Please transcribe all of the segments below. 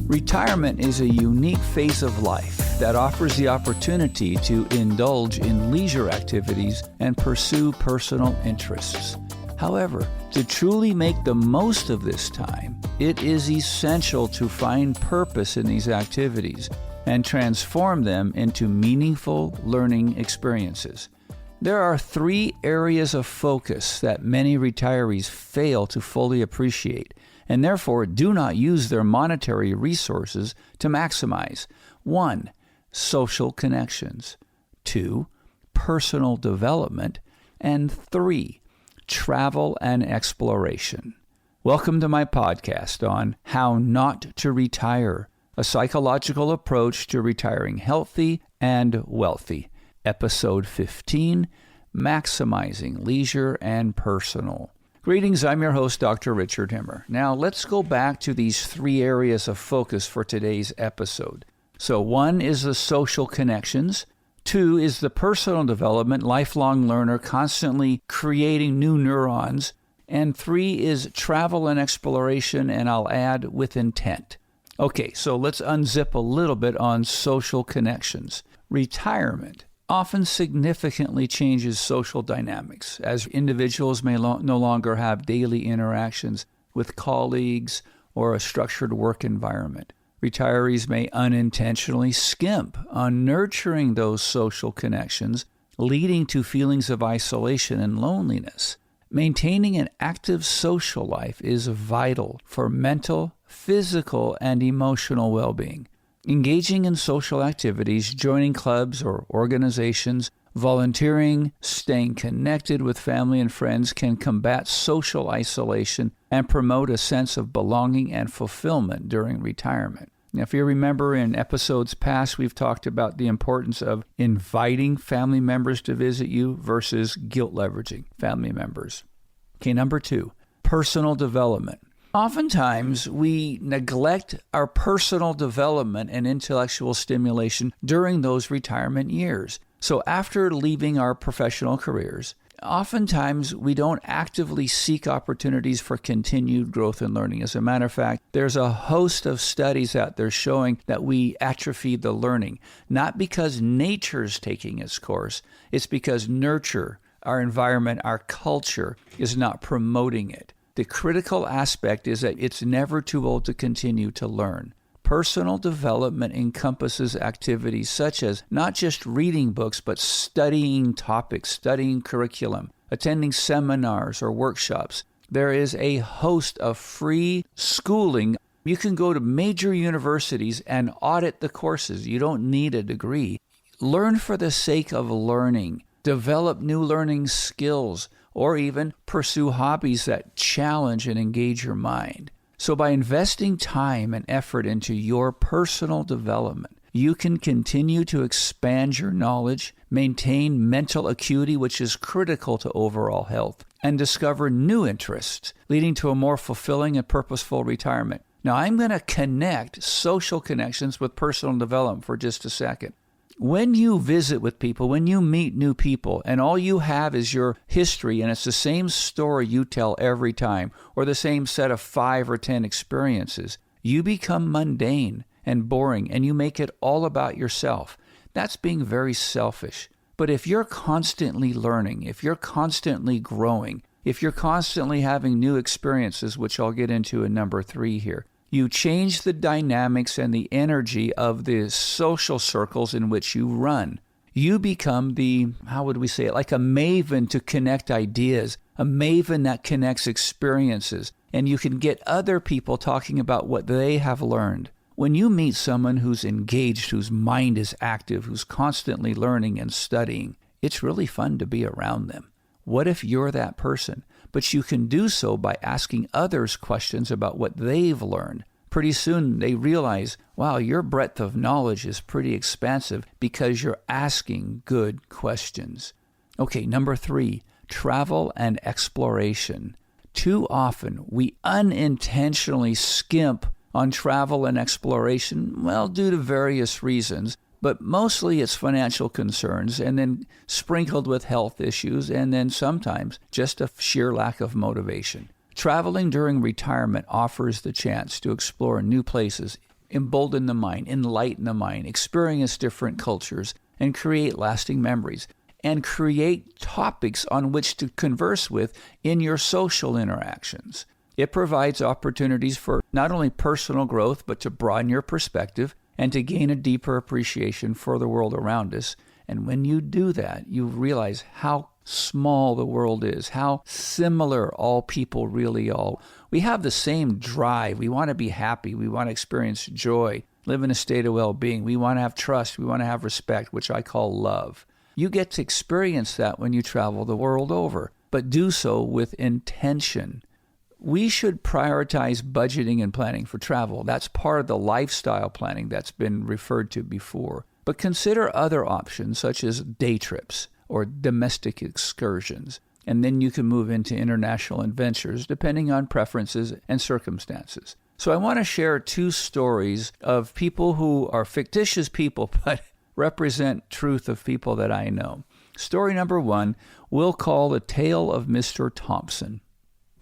Retirement is a unique phase of life that offers the opportunity to indulge in leisure activities and pursue personal interests. However, to truly make the most of this time, it is essential to find purpose in these activities and transform them into meaningful learning experiences. There are 3 areas of focus that many retirees fail to fully appreciate and therefore do not use their monetary resources to maximize. 1. Social connections. 2. Personal development. And 3. Travel and exploration. Welcome to my podcast on How Not to Retire, a psychological approach to retiring healthy and wealthy. Episode 15, Maximizing Leisure and Personal. Greetings, I'm your host, Dr. Richard Himmer. Now, let's go back to these 3 areas of focus for today's episode. So 1 is the social connections. 2 is the personal development, lifelong learner, constantly creating new neurons. And 3 is travel and exploration, and I'll add with intent. Okay, so let's unzip a little bit on social connections. Retirement often significantly changes social dynamics, as individuals may no longer have daily interactions with colleagues or a structured work environment. Retirees may unintentionally skimp on nurturing those social connections, leading to feelings of isolation and loneliness. Maintaining an active social life is vital for mental, physical, and emotional well-being. Engaging in social activities, joining clubs or organizations, volunteering, staying connected with family and friends can combat social isolation and promote a sense of belonging and fulfillment during retirement. Now, if you remember in episodes past, we've talked about the importance of inviting family members to visit you versus guilt leveraging family members. Okay, number 2, personal development. Oftentimes, we neglect our personal development and intellectual stimulation during those retirement years. So after leaving our professional careers, oftentimes we don't actively seek opportunities for continued growth and learning. As a matter of fact, there's a host of studies out there showing that we atrophy the learning, not because nature's taking its course, it's because nurture, our environment, our culture is not promoting it. The critical aspect is that it's never too old to continue to learn. Personal development encompasses activities such as not just reading books, but studying topics, studying curriculum, attending seminars or workshops. There is a host of free schooling. You can go to major universities and audit the courses. You don't need a degree. Learn for the sake of learning. Develop new learning skills, or even pursue hobbies that challenge and engage your mind. So by investing time and effort into your personal development, you can continue to expand your knowledge, maintain mental acuity, which is critical to overall health, and discover new interests, leading to a more fulfilling and purposeful retirement. Now, I'm going to connect social connections with personal development for just a second. When you visit with people, when you meet new people, and all you have is your history, and it's the same story you tell every time, or the same set of 5 or 10 experiences, you become mundane and boring, and you make it all about yourself. That's being very selfish. But if you're constantly learning, if you're constantly growing, if you're constantly having new experiences, which I'll get into in number 3 here, you change the dynamics and the energy of the social circles in which you run. You become like a maven to connect ideas, a maven that connects experiences, and you can get other people talking about what they have learned. When you meet someone who's engaged, whose mind is active, who's constantly learning and studying, it's really fun to be around them. What if you're that person? But you can do so by asking others questions about what they've learned. Pretty soon they realize, wow, your breadth of knowledge is pretty expansive because you're asking good questions. Okay, number 3, travel and exploration. Too often we unintentionally skimp on travel and exploration, due to various reasons. But mostly it's financial concerns, and then sprinkled with health issues, and then sometimes just a sheer lack of motivation. Traveling during retirement offers the chance to explore new places, embolden the mind, enlighten the mind, experience different cultures, and create lasting memories, and create topics on which to converse with in your social interactions. It provides opportunities for not only personal growth, but to broaden your perspective and to gain a deeper appreciation for the world around us. And when you do that, you realize how small the world is, how similar all people really are. We have the same drive. We want to be happy. We want to experience joy, live in a state of well-being. We want to have trust. We want to have respect, which I call love. You get to experience that when you travel the world over, but do so with intention. We should prioritize budgeting and planning for travel. That's part of the lifestyle planning that's been referred to before. But consider other options such as day trips or domestic excursions. And then you can move into international adventures depending on preferences and circumstances. So I want to share two stories of people who are fictitious people but represent truth of people that I know. Story number one, we'll call the tale of Mr. Thompson.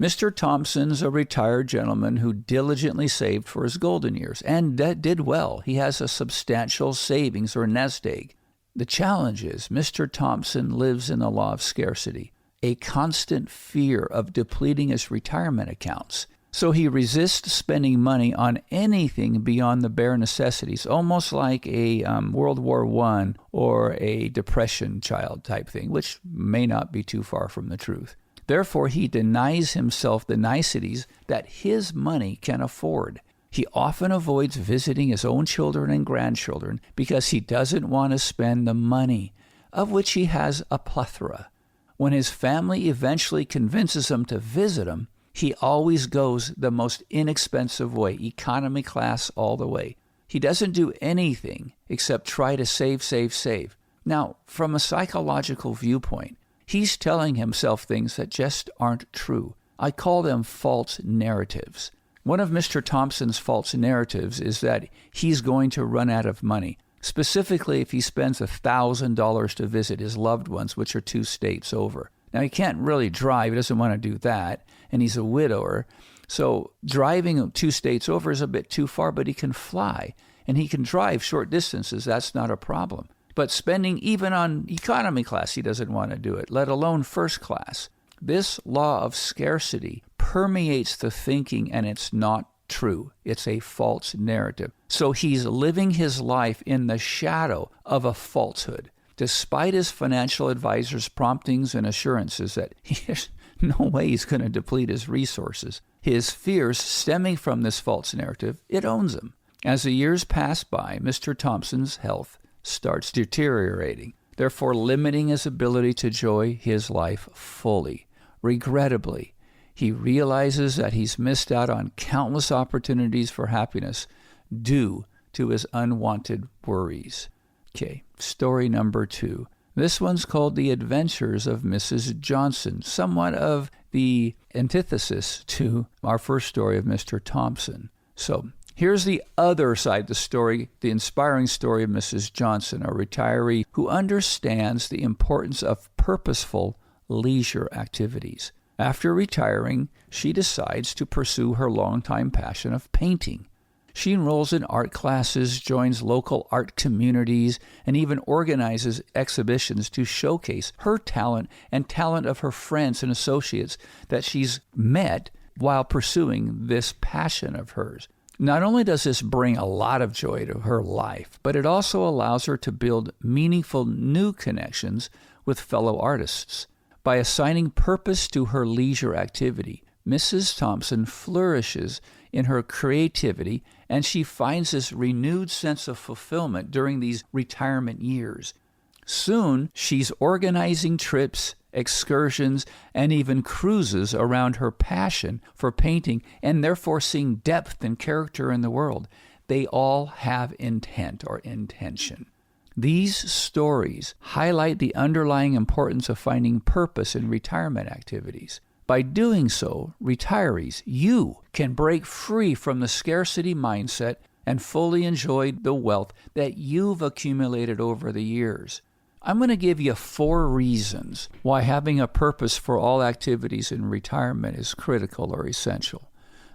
Mr. Thompson's a retired gentleman who diligently saved for his golden years, and that did well. He has a substantial savings or nest egg. The challenge is Mr. Thompson lives in the law of scarcity, a constant fear of depleting his retirement accounts. So he resists spending money on anything beyond the bare necessities, almost like a World War I or a Depression child type thing, which may not be too far from the truth. Therefore, he denies himself the niceties that his money can afford. He often avoids visiting his own children and grandchildren because he doesn't want to spend the money, of which he has a plethora. When his family eventually convinces him to visit him, he always goes the most inexpensive way, economy class all the way. He doesn't do anything except try to save. Now, from a psychological viewpoint, he's telling himself things that just aren't true. I call them false narratives. One of Mr. Thompson's false narratives is that he's going to run out of money, specifically if he spends $1,000 to visit his loved ones, which are 2 states over. Now, he can't really drive. He doesn't want to do that, and he's a widower. So driving 2 states over is a bit too far, but he can fly, and he can drive short distances. That's not a problem. But spending even on economy class, he doesn't want to do it, let alone first class. This law of scarcity permeates the thinking, and it's not true. It's a false narrative. So he's living his life in the shadow of a falsehood, despite his financial advisor's promptings and assurances that there's no way he's going to deplete his resources. His fears stemming from this false narrative, it owns him. As the years pass by, Mr. Thompson's health starts deteriorating, therefore limiting his ability to enjoy his life fully. Regrettably, he realizes that he's missed out on countless opportunities for happiness due to his unwanted worries. Okay, story number 2. This one's called The Adventures of Mrs. Johnson, somewhat of the antithesis to our first story of Mr. Thompson. So here's the other side of the story, the inspiring story of Mrs. Johnson, a retiree who understands the importance of purposeful leisure activities. After retiring, she decides to pursue her longtime passion of painting. She enrolls in art classes, joins local art communities, and even organizes exhibitions to showcase her talent and talent of her friends and associates that she's met while pursuing this passion of hers. Not only does this bring a lot of joy to her life, but it also allows her to build meaningful new connections with fellow artists. By assigning purpose to her leisure activity, Mrs. Thompson flourishes in her creativity, and she finds this renewed sense of fulfillment during these retirement years. Soon, she's organizing trips, excursions, and even cruises around her passion for painting, and therefore seeing depth and character in the world. They all have intent or intention. These stories highlight the underlying importance of finding purpose in retirement activities. By doing so, retirees, you can break free from the scarcity mindset and fully enjoy the wealth that you've accumulated over the years. I'm going to give you 4 reasons why having a purpose for all activities in retirement is critical or essential.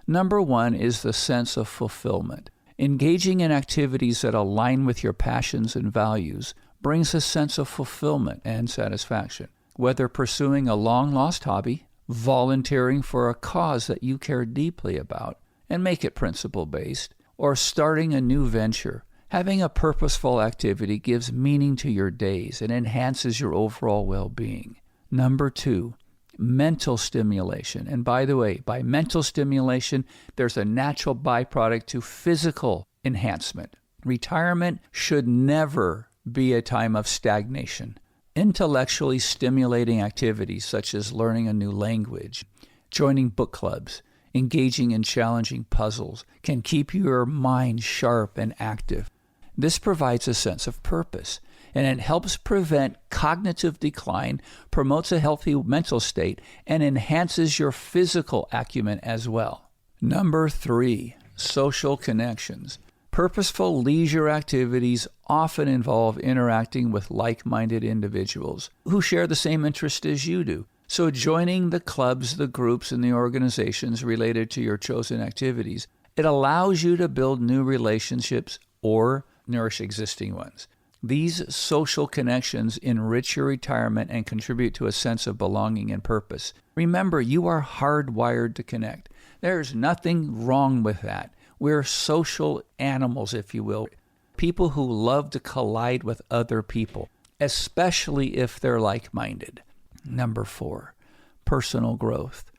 Number 1 is the sense of fulfillment. Engaging in activities that align with your passions and values brings a sense of fulfillment and satisfaction. Whether pursuing a long-lost hobby, volunteering for a cause that you care deeply about and make it principle-based, or starting a new venture, having a purposeful activity gives meaning to your days and enhances your overall well-being. Number 2, mental stimulation. And by the way, by mental stimulation, there's a natural byproduct to physical enhancement. Retirement should never be a time of stagnation. Intellectually stimulating activities such as learning a new language, joining book clubs, engaging in challenging puzzles can keep your mind sharp and active. This provides a sense of purpose, and it helps prevent cognitive decline, promotes a healthy mental state, and enhances your physical acumen as well. Number 3, social connections. Purposeful leisure activities often involve interacting with like-minded individuals who share the same interest as you do. So joining the clubs, the groups, and the organizations related to your chosen activities, it allows you to build new relationships or nourish existing ones. These social connections enrich your retirement and contribute to a sense of belonging and purpose. Remember, you are hardwired to connect. There's nothing wrong with that. We're social animals, if you will. People who love to collide with other people, especially if they're like-minded. Number 4, personal growth.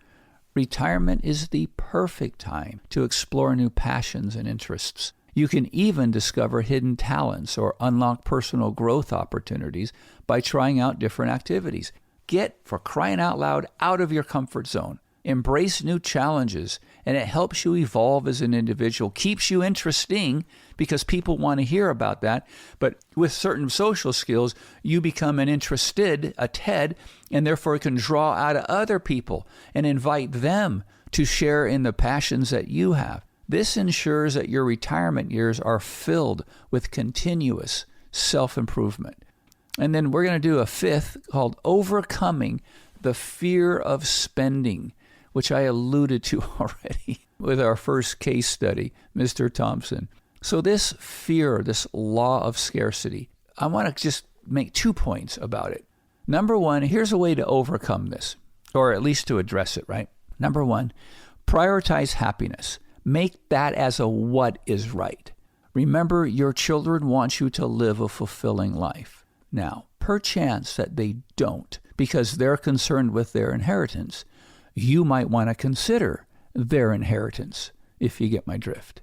Retirement is the perfect time to explore new passions and interests. You can even discover hidden talents or unlock personal growth opportunities by trying out different activities. Get, for crying out loud, out of your comfort zone. Embrace new challenges, and it helps you evolve as an individual, keeps you interesting because people want to hear about that. But with certain social skills, you become a TED, and therefore can draw out of other people and invite them to share in the passions that you have. This ensures that your retirement years are filled with continuous self-improvement. And then we're going to do a 5th called overcoming the fear of spending, which I alluded to already with our first case study, Mr. Thompson. So this fear, this law of scarcity, I want to just make 2 points about it. Number 1, here's a way to overcome this, or at least to address it, right? Number 1, prioritize happiness. Make that as a what is right. Remember, your children want you to live a fulfilling life. Now, perchance that they don't, because they're concerned with their inheritance, you might want to consider their inheritance, if you get my drift.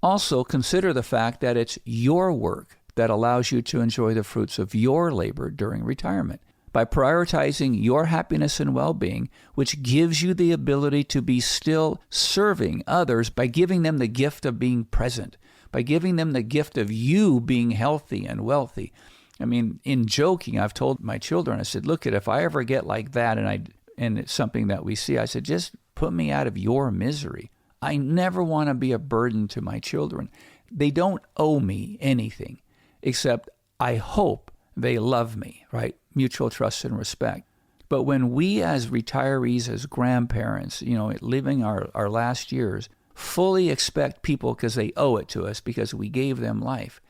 Also, consider the fact that it's your work that allows you to enjoy the fruits of your labor during retirement. By prioritizing your happiness and well-being, which gives you the ability to be still serving others by giving them the gift of being present, by giving them the gift of you being healthy and wealthy. I mean, in joking, I've told my children, I said, look, if I ever get like that and it's something that we see, I said, just put me out of your misery. I never want to be a burden to my children. They don't owe me anything, except I hope they love me, right? Mutual trust and respect. But when we as retirees, as grandparents, living our last years, fully expect people because they owe it to us because we gave them life,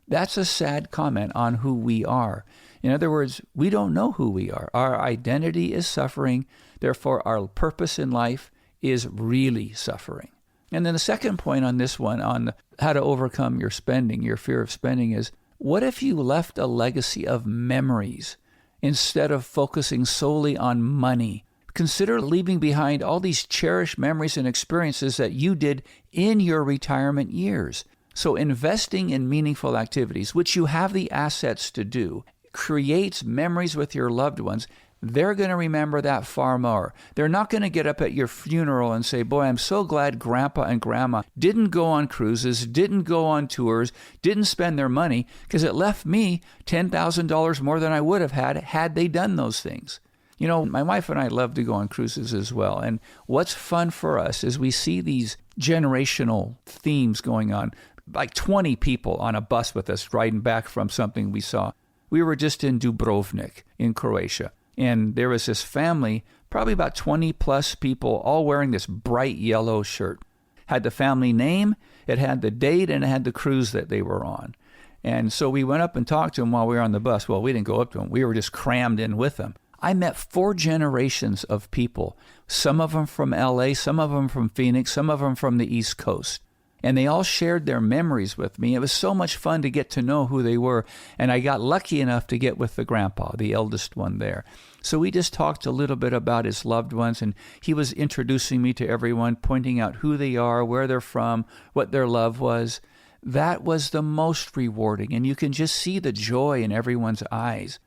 that's a sad comment on who we are. In other words, we don't know who we are. Our identity is suffering. Therefore, our purpose in life is really suffering. And then the second point on this one, on how to overcome your spending, your fear of spending, is what if you left a legacy of memories instead of focusing solely on money? Consider leaving behind all these cherished memories and experiences that you did in your retirement years. So investing in meaningful activities, which you have the assets to do, creates memories with your loved ones. They're going to remember that far more. They're not going to get up at your funeral and say, boy, I'm so glad Grandpa and Grandma didn't go on cruises, didn't go on tours, didn't spend their money, because it left me $10,000 more than I would have had they done those things. My wife and I love to go on cruises as well. And what's fun for us is we see these generational themes going on, like 20 people on a bus with us riding back from something we saw. We were just in Dubrovnik in Croatia. And there was this family, probably about 20 plus people, all wearing this bright yellow shirt. had the family name, it had the date, and it had the cruise that they were on. And so we went up and talked to them while we were on the bus. Well, we didn't go up to them. We were just crammed in with them. I met 4 generations of people, some of them from LA, some of them from Phoenix, some of them from the East Coast. And they all shared their memories with me. It was so much fun to get to know who they were. And I got lucky enough to get with the grandpa, the eldest one there. So we just talked a little bit about his loved ones, and he was introducing me to everyone, pointing out who they are, where they're from, what their love was. That was the most rewarding, and you can just see the joy in everyone's eyes.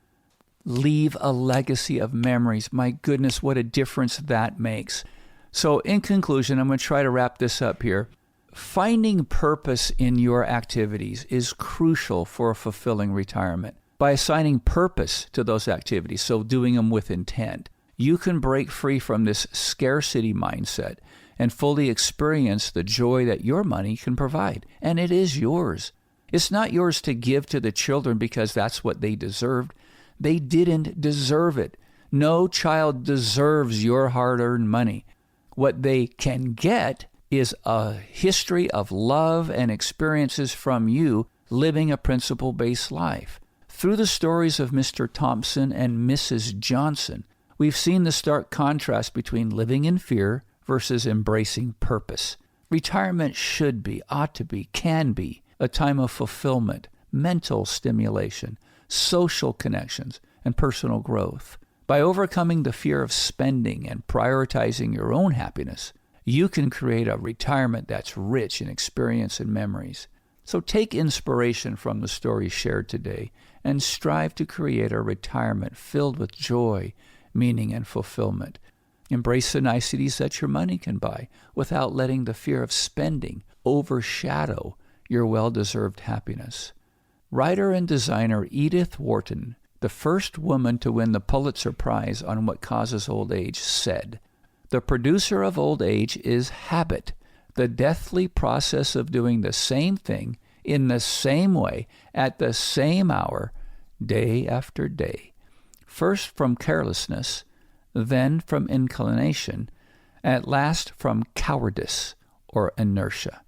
Leave a legacy of memories. My goodness, what a difference that makes. So in conclusion, I'm going to try to wrap this up here. Finding purpose in your activities is crucial for a fulfilling retirement. By assigning purpose to those activities, so doing them with intent, you can break free from this scarcity mindset and fully experience the joy that your money can provide. And it is yours. It's not yours to give to the children because that's what they deserved. They didn't deserve it. No child deserves your hard-earned money. What they can get is a history of love and experiences from you living a principle-based life. Through the stories of Mr. Thompson and Mrs. Johnson, we've seen the stark contrast between living in fear versus embracing purpose. Retirement should be, ought to be, can be a time of fulfillment, mental stimulation, social connections, and personal growth. By overcoming the fear of spending and prioritizing your own happiness, you can create a retirement that's rich in experience and memories. So take inspiration from the stories shared today and strive to create a retirement filled with joy, meaning, and fulfillment. Embrace the niceties that your money can buy without letting the fear of spending overshadow your well-deserved happiness. Writer and designer Edith Wharton, the first woman to win the Pulitzer Prize on What Causes Old Age, said, "The producer of old age is habit, the deathly process of doing the same thing in the same way at the same hour, day after day. First from carelessness, then from inclination, at last from cowardice or inertia."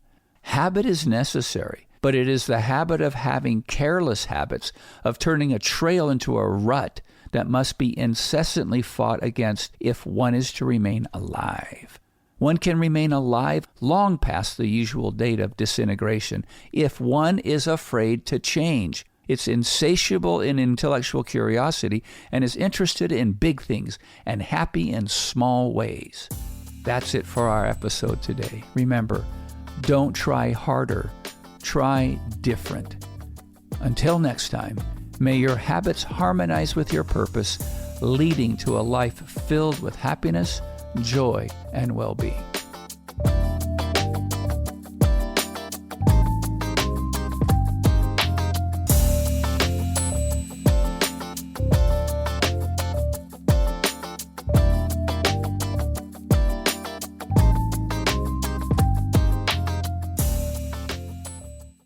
Habit is necessary, but it is the habit of having careless habits, of turning a trail into a rut, that must be incessantly fought against if one is to remain alive. One can remain alive long past the usual date of disintegration if one is afraid to change. It's insatiable in intellectual curiosity and is interested in big things and happy in small ways. That's it for our episode today. Remember, don't try harder, try different. Until next time, may your habits harmonize with your purpose, leading to a life filled with happiness, joy, and well-being.